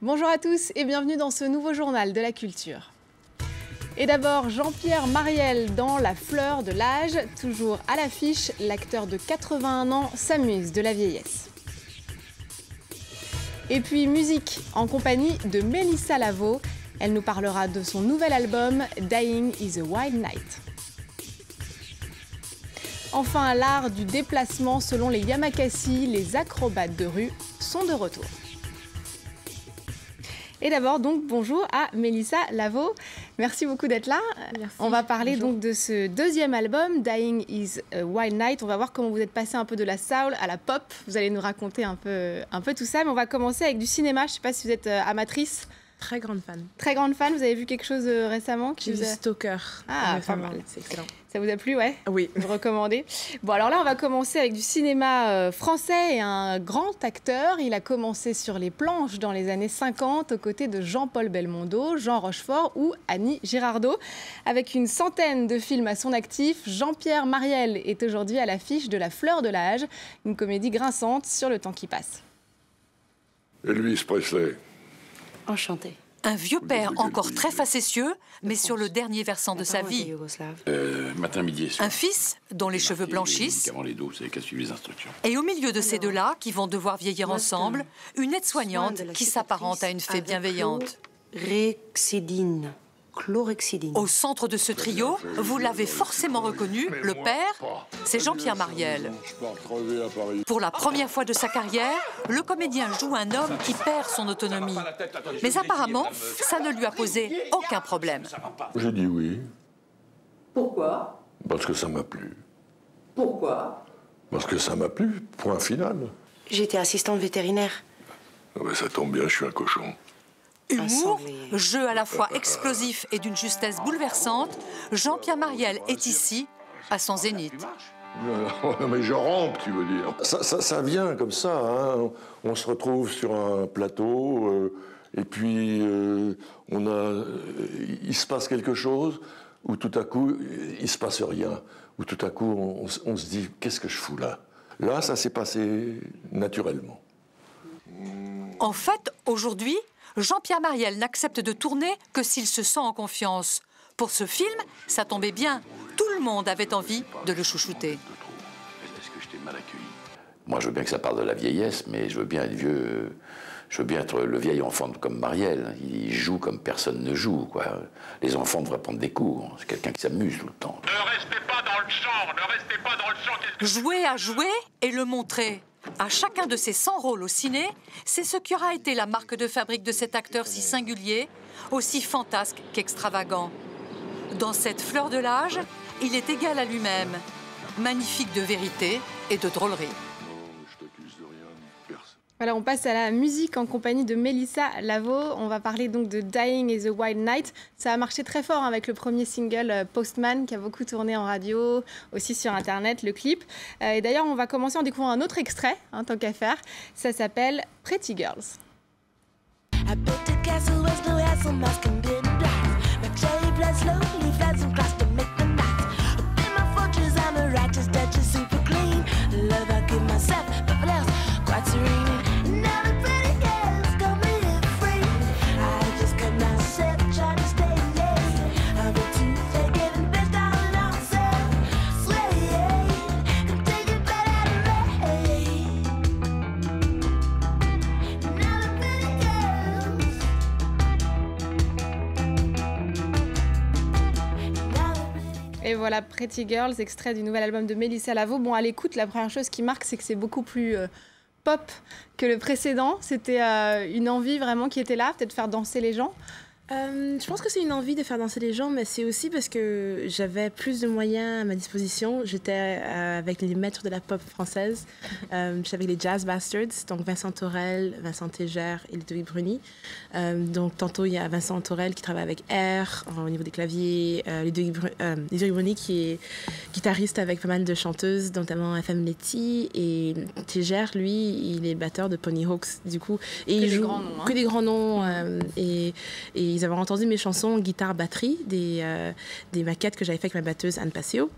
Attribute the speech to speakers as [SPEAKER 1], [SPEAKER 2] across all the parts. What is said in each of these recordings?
[SPEAKER 1] Bonjour à tous et bienvenue dans ce nouveau journal de la culture. Et d'abord, Jean-Pierre Mariel dans La fleur de l'âge. Toujours à l'affiche, l'acteur de 81 ans s'amuse de la vieillesse. Et puis musique, en compagnie de Mélissa Lavo. Elle nous parlera de son nouvel album « Dying is a Wild Night ». Enfin, l'art du déplacement selon les Yamakasi, les acrobates de rue sont de retour. Et d'abord, donc, bonjour à Mélissa Lavo. Merci beaucoup d'être là.
[SPEAKER 2] Merci.
[SPEAKER 1] On va parler donc de ce deuxième album, Dying is a Wild Night. On va voir comment vous êtes passé un peu de la soul à la pop. Vous allez nous raconter un peu tout ça. Mais on va commencer avec du cinéma. Je ne sais pas si vous êtes amatrice.
[SPEAKER 2] Très grande fan.
[SPEAKER 1] Très grande fan. Vous avez vu quelque chose récemment
[SPEAKER 2] J'ai vu Stalker.
[SPEAKER 1] Ah, pas mal.
[SPEAKER 2] C'est excellent.
[SPEAKER 1] Ça vous a plu, ouais?
[SPEAKER 2] Oui.
[SPEAKER 1] Vous recommandez? Bon, alors là, on va commencer avec du cinéma français et un grand acteur. Il a commencé sur les planches dans les années 50 aux côtés de Jean-Paul Belmondo, Jean Rochefort ou Annie Girardot. Avec une centaine de films à son actif, Jean-Pierre Mariel est aujourd'hui à l'affiche de La fleur de l'âge, une comédie grinçante sur le temps qui passe.
[SPEAKER 3] Elvis Presley.
[SPEAKER 4] Enchanté.
[SPEAKER 5] Un vieux père encore très facétieux, mais sur le dernier versant de sa vie.
[SPEAKER 3] Matin, midi et soir.
[SPEAKER 5] Un fils dont les cheveux blanchissent.
[SPEAKER 3] Avant les dos, c'est qu'à suivre les instructions.
[SPEAKER 5] Et au milieu de ces deux-là, qui vont devoir vieillir ensemble, une aide-soignante qui s'apparente à une fée bienveillante.
[SPEAKER 4] Rexidine. Chlorhexidine.
[SPEAKER 5] Au centre de ce trio, vous l'avez forcément reconnu, le père, c'est Jean-Pierre Mariel. Pour la première fois de sa carrière, le comédien joue un homme qui perd son autonomie. Mais apparemment, ça ne lui a posé aucun problème.
[SPEAKER 3] J'ai dit oui.
[SPEAKER 4] Pourquoi?
[SPEAKER 3] Parce que ça m'a plu.
[SPEAKER 4] Pourquoi?
[SPEAKER 3] Parce que ça m'a plu. Point final.
[SPEAKER 4] J'étais assistante vétérinaire.
[SPEAKER 3] Ah ben, ça tombe bien, je suis un cochon.
[SPEAKER 5] Humour, jeu à la fois explosif et d'une justesse bouleversante, Jean-Pierre Mariel est ici, à son zénith.
[SPEAKER 3] Mais je rampe, tu veux dire. Ça vient comme ça, hein. On se retrouve sur un plateau, et puis il se passe quelque chose, où tout à coup, il se passe rien. Où tout à coup, on se dit, qu'est-ce que je fous là? Là, ça s'est passé naturellement.
[SPEAKER 5] En fait, aujourd'hui, Jean-Pierre Mariel n'accepte de tourner que s'il se sent en confiance. Pour ce film, ça tombait bien. Tout le monde avait envie de le chouchouter.
[SPEAKER 3] Est-ce que je t'ai mal accueilli?
[SPEAKER 6] Moi, je veux bien que ça parle de la vieillesse, mais je veux bien être vieux. Je veux bien être le vieil enfant comme Mariel. Il joue comme personne ne joue, quoi. Les enfants devraient prendre des cours. C'est quelqu'un qui s'amuse tout le temps.
[SPEAKER 7] Ne restez pas dans le champ, ne restez pas dans le champ.
[SPEAKER 5] Jouer à jouer et le montrer. À chacun de ses 100 rôles au ciné, c'est ce qui aura été la marque de fabrique de cet acteur si singulier, aussi fantasque qu'extravagant. Dans cette fleur de l'âge, il est égal à lui-même, magnifique de vérité et de drôlerie.
[SPEAKER 1] Voilà, on passe à la musique en compagnie de Mélissa Lavo. On va parler donc de Dying is a Wild Night. Ça a marché très fort avec le premier single Postman qui a beaucoup tourné en radio, aussi sur Internet, le clip. Et d'ailleurs, on va commencer en découvrant un autre extrait, tant qu'à faire. Ça s'appelle Pretty Girls. Et voilà, Pretty Girls, extrait du nouvel album de Mélissa Lavo. Bon, à l'écoute, la première chose qui marque, c'est que c'est beaucoup plus pop que le précédent. C'était une envie vraiment qui était là, peut-être faire danser les gens.
[SPEAKER 2] Je pense que c'est une envie de faire danser les gens, mais c'est aussi parce que j'avais plus de moyens à ma disposition. J'étais avec les maîtres de la pop française. J'étais avec les Jazz Bastards, donc Vincent Torel, Vincent Tégère et Ludovic Bruni. Donc tantôt, il y a Vincent Torel qui travaille avec R au niveau des claviers, Ludovic Bruni qui est guitariste avec pas mal de chanteuses, notamment FM Letty, et Tégère, lui, il est batteur de Ponyhawks, du coup. Et il joue que des grands noms. Et ils avaient entendu mes chansons guitare-batterie, des maquettes que j'avais faites avec ma batteuse Anne Passio.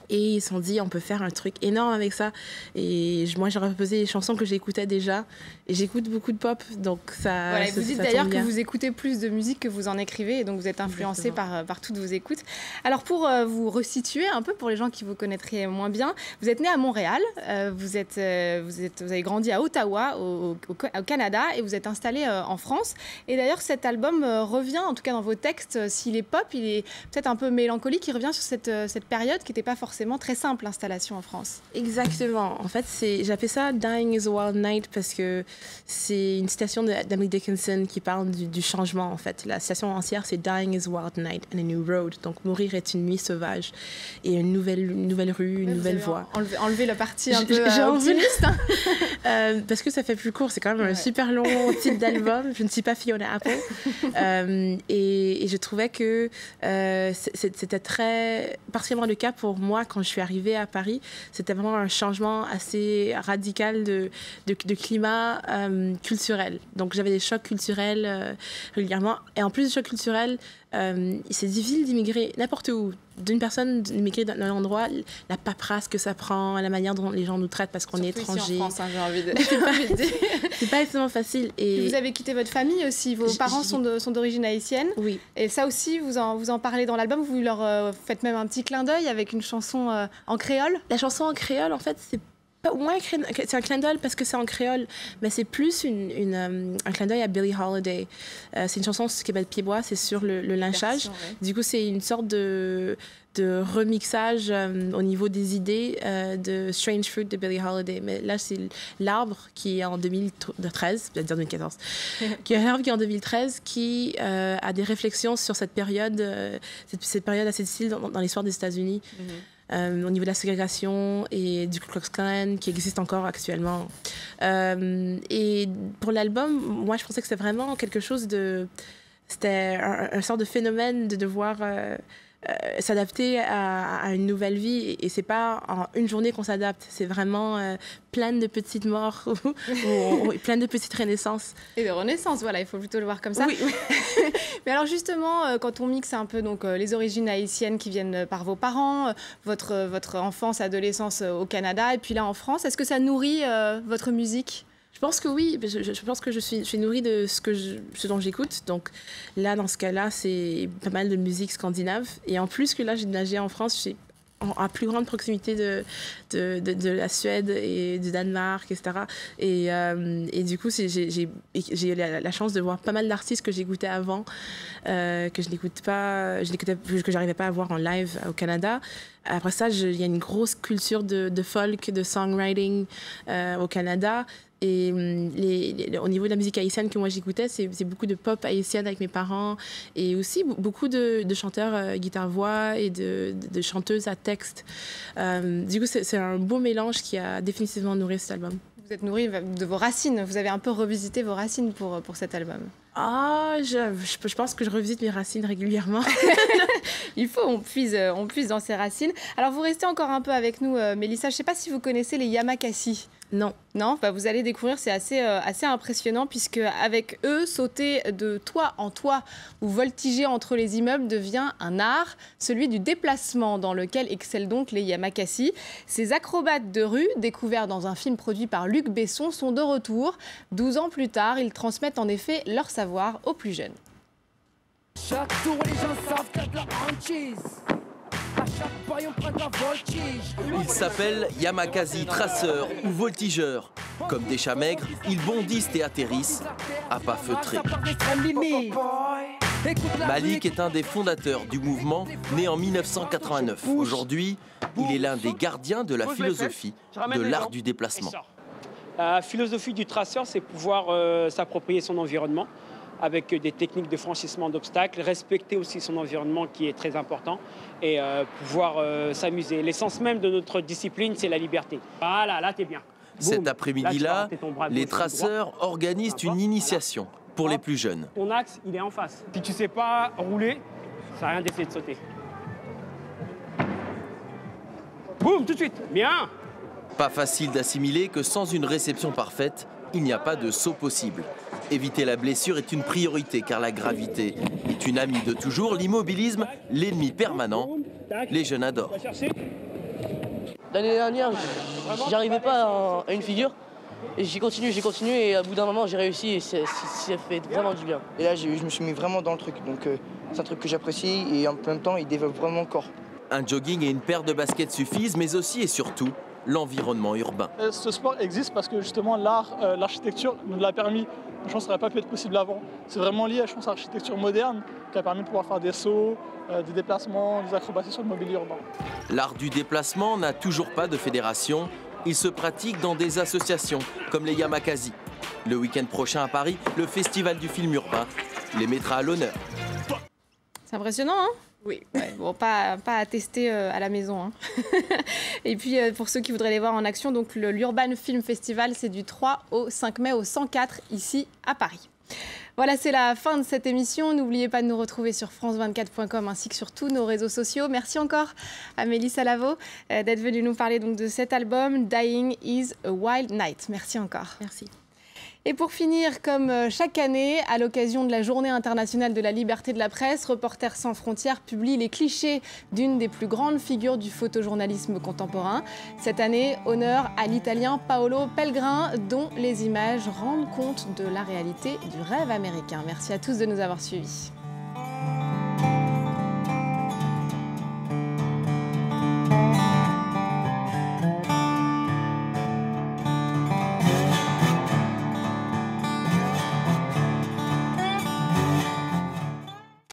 [SPEAKER 2] Et ils se sont dit, on peut faire un truc énorme avec ça. Et moi, j'ai reposé les chansons que j'écoutais déjà. Et j'écoute beaucoup de pop, donc ça.
[SPEAKER 1] Voilà, vous dites d'ailleurs que
[SPEAKER 2] bien.
[SPEAKER 1] vous écoutez plus de musique que vous en écrivez, et donc vous êtes influencé par toutes vos écoutes. Alors pour vous resituer un peu, pour les gens qui vous connaîtraient moins bien, vous êtes né à Montréal, vous avez grandi à Ottawa, au Canada, et vous êtes installé en France. Et d'ailleurs, cet album revient, en tout cas dans vos textes, s'il est pop, il est peut-être un peu mélancolique, il revient sur cette période qui n'était pas forcément très simple, l'installation en France.
[SPEAKER 2] Exactement. En fait, j'appelle ça Dying is a Wild Night parce que c'est une citation d'Emily Dickinson qui parle du changement, en fait. La citation entière, c'est Dying is a Wild Night and a new road. Donc, mourir est une nuit sauvage et une nouvelle rue, une nouvelle voie.
[SPEAKER 1] Enlever la partie un peu
[SPEAKER 2] j'ai
[SPEAKER 1] optimiste.
[SPEAKER 2] parce que ça fait plus court. C'est quand même un super long titre d'album. Je ne suis pas Fiona Apple. Et je trouvais que c'était très... particulièrement le cas pour moi quand je suis arrivée à Paris. C'était vraiment un changement assez radical de climat culturel. Donc, j'avais des chocs culturels régulièrement. Et en plus des chocs culturels, c'est difficile d'immigrer n'importe où. D'une personne d'immigrer dans un endroit, la paperasse que ça prend, la manière dont les gens nous traitent parce qu'on est étranger.
[SPEAKER 1] Ici en France, j'ai envie de dire.
[SPEAKER 2] C'est pas extrêmement facile.
[SPEAKER 1] Et vous avez quitté votre famille aussi. Vos parents sont d'origine haïtienne.
[SPEAKER 2] Oui.
[SPEAKER 1] Et ça aussi, vous en parlez dans l'album. Vous leur faites même un petit clin d'œil avec une chanson en créole.
[SPEAKER 2] La chanson en créole, en fait, c'est pas moins c'est un clin d'œil parce que c'est en créole, mais c'est plus un clin d'œil à Billie Holiday. C'est une chanson qui s'appelle Pied-Bois, c'est sur le lynchage. Version, ouais. Du coup, c'est une sorte de remixage au niveau des idées de Strange Fruit de Billie Holiday. Mais là, c'est l'arbre qui est en 2013, peut-être dire 2014, qui est l'arbre qui est en 2013, qui a des réflexions sur cette période assez difficile dans l'histoire des États-Unis. Au niveau de la ségrégation et du Ku Klux Klan qui existe encore actuellement. Et pour l'album, moi, je pensais que c'était vraiment quelque chose de... C'était un sort de phénomène de devoir s'adapter à une nouvelle vie. Et c'est pas en une journée qu'on s'adapte. C'est vraiment plein de petites morts ou plein de petites renaissances.
[SPEAKER 1] Et de renaissances, voilà, il faut plutôt le voir comme ça.
[SPEAKER 2] Oui.
[SPEAKER 1] Mais alors justement, quand on mixe un peu donc, les origines haïtiennes qui viennent par vos parents, votre enfance, adolescence au Canada, et puis là en France, est-ce que ça nourrit votre musique ?
[SPEAKER 2] Je pense que oui. Je pense que je suis nourrie de ce dont j'écoute. Donc là, dans ce cas-là, c'est pas mal de musique scandinave. Et en plus que là, j'ai déménagé en France, je suis à plus grande proximité de la Suède et du Danemark, etc. Et du coup, j'ai eu la chance de voir pas mal d'artistes que j'écoutais avant, que j'arrivais pas à voir en live au Canada. Après ça, il y a une grosse culture de folk, de songwriting au Canada. Et au niveau de la musique haïtienne que moi j'écoutais, c'est beaucoup de pop haïtienne avec mes parents et aussi beaucoup de chanteurs guitare-voix et de chanteuses à texte. Du coup, c'est un beau mélange qui a définitivement nourri cet album.
[SPEAKER 1] Vous êtes nourri de vos racines, vous avez un peu revisité vos racines pour cet album.
[SPEAKER 2] Je pense que je revisite mes racines régulièrement.
[SPEAKER 1] Il faut, on puise dans ses racines. Alors vous restez encore un peu avec nous, Mélissa. Je ne sais pas si vous connaissez les Yamakasi.
[SPEAKER 2] Non.
[SPEAKER 1] Non, vous allez découvrir, c'est assez impressionnant puisque avec eux, sauter de toit en toit ou voltiger entre les immeubles devient un art, celui du déplacement dans lequel excellent donc les Yamakasi. Ces acrobates de rue, découverts dans un film produit par Luc Besson, sont de retour. 12 ans plus tard, ils transmettent en effet leur savoir aux plus jeunes.
[SPEAKER 8] Chaque tour, les gens savent qu'il y a de la hantise.
[SPEAKER 9] Ils s'appellent Yamakasi traceurs ou voltigeurs. Comme des chats maigres, ils bondissent et atterrissent à pas feutrés. Malik est un des fondateurs du mouvement, né en 1989. Aujourd'hui, il est l'un des gardiens de la philosophie de l'art du déplacement.
[SPEAKER 10] La philosophie du traceur, c'est pouvoir s'approprier son environnement avec des techniques de franchissement d'obstacles, respecter aussi son environnement qui est très important et pouvoir s'amuser. L'essence même de notre discipline, c'est la liberté. Voilà, là, t'es bien.
[SPEAKER 9] Cet après-midi-là, les traceurs organisent une initiation pour les plus jeunes.
[SPEAKER 10] Ton axe, il est en face. Si tu sais pas rouler, ça n'a rien d'essayer de sauter. Boum, tout de suite. Bien.
[SPEAKER 9] Pas facile d'assimiler que sans une réception parfaite, il n'y a pas de saut possible. Éviter la blessure est une priorité car la gravité est une amie de toujours. L'immobilisme, l'ennemi permanent. Les jeunes adorent.
[SPEAKER 11] L'année dernière, j'arrivais pas à une figure. Et j'ai continué et à bout d'un moment j'ai réussi et ça fait vraiment du bien.
[SPEAKER 12] Et là je me suis mis vraiment dans le truc, donc c'est un truc que j'apprécie et en même temps il développe vraiment le corps.
[SPEAKER 9] Un jogging et une paire de baskets suffisent, mais aussi et surtout l'environnement urbain.
[SPEAKER 13] Ce sport existe parce que justement l'art, l'architecture nous l'a permis. Je pense que ça n'aurait pas pu être possible avant. C'est vraiment lié, je pense, à l'architecture moderne qui a permis de pouvoir faire des sauts, des déplacements, des acrobaties sur le mobilier urbain.
[SPEAKER 9] L'art du déplacement n'a toujours pas de fédération. Il se pratique dans des associations comme les Yamakasi. Le week-end prochain à Paris, le Festival du film urbain les mettra à l'honneur.
[SPEAKER 1] C'est impressionnant, hein?
[SPEAKER 2] Oui.
[SPEAKER 1] Ouais, bon, pas à tester à la maison. Hein. Et puis, pour ceux qui voudraient les voir en action, donc l'Urban Film Festival, c'est du 3 au 5 mai au 104, ici à Paris. Voilà, c'est la fin de cette émission. N'oubliez pas de nous retrouver sur france24.com ainsi que sur tous nos réseaux sociaux. Merci encore à Mélissa Lavo d'être venue nous parler donc de cet album Dying is a Wild Night. Merci encore.
[SPEAKER 2] Merci.
[SPEAKER 1] Et pour finir, comme chaque année, à l'occasion de la Journée internationale de la liberté de la presse, Reporters sans frontières publie les clichés d'une des plus grandes figures du photojournalisme contemporain. Cette année, honneur à l'Italien Paolo Pellegrin, dont les images rendent compte de la réalité du rêve américain. Merci à tous de nous avoir suivis.